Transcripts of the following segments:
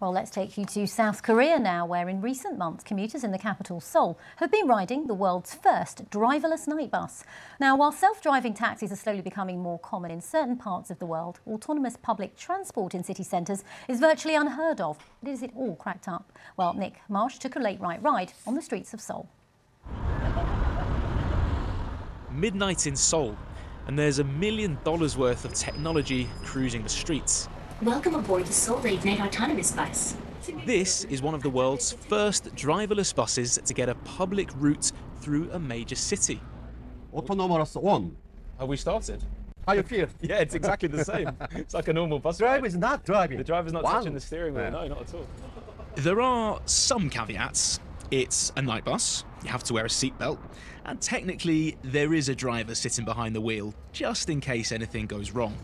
Well, let's take you to South Korea now, where in recent months commuters in the capital, Seoul, have been riding the world's first driverless night bus. Now, while self-driving taxis are slowly becoming more common in certain parts of the world, autonomous public transport in city centres is virtually unheard of. But is it all cracked up? Well, Nick Marsh took a late-night ride on the streets of Seoul. Midnight in Seoul, and there's $1 million worth of technology cruising the streets. Welcome aboard the Seoul Late Night Autonomous Bus. This is one of the world's first driverless buses to get a public route through a major city. Autonomous one. Have we started? How you feel? Yeah, it's exactly the same. It's like a normal bus Driver ride. is not driving. The driver's not Wow. touching the steering wheel. Yeah. No, not at all. There are some caveats. It's a night bus, you have to wear a seatbelt, and technically there is a driver sitting behind the wheel, just in case anything goes wrong.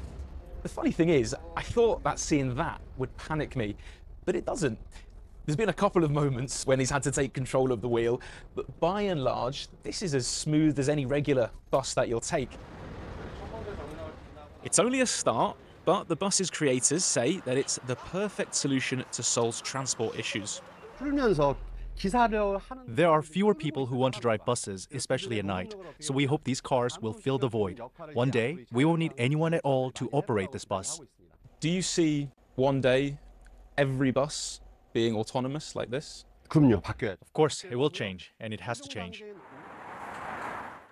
The funny thing is, I thought that seeing that would panic me, but it doesn't. There's been a couple of moments when he's had to take control of the wheel, but by and large, this is as smooth as any regular bus that you'll take. It's only a start, but the bus's creators say that it's the perfect solution to Seoul's transport issues. There are fewer people who want to drive buses, especially at night, so we hope these cars will fill the void. One day, we won't need anyone at all to operate this bus. Do you see one day every bus being autonomous like this? Of course, it will change, and it has to change.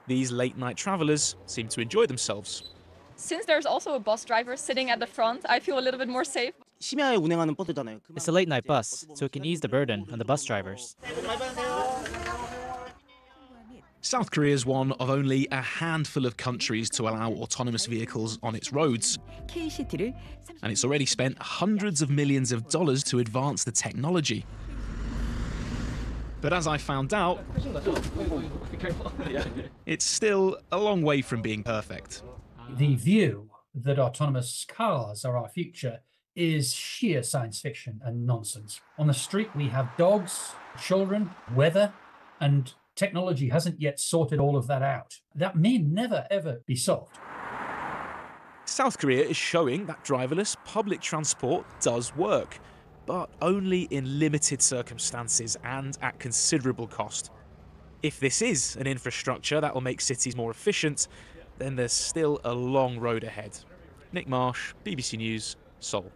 These late-night travellers seem to enjoy themselves. Since there's also a bus driver sitting at the front, I feel a little bit more safe. It's a late-night bus, so it can ease the burden on the bus drivers. South Korea is one of only a handful of countries to allow autonomous vehicles on its roads. And it's already spent hundreds of millions of dollars to advance the technology. But as I found out, it's still a long way from being perfect. The view that autonomous cars are our future is sheer science fiction and nonsense. On the street, we have dogs, children, weather, and technology hasn't yet sorted all of that out. That may never, ever be solved. South Korea is showing that driverless public transport does work, but only in limited circumstances and at considerable cost. If this is an infrastructure that will make cities more efficient, then there's still a long road ahead. Nick Marsh, BBC News, Seoul.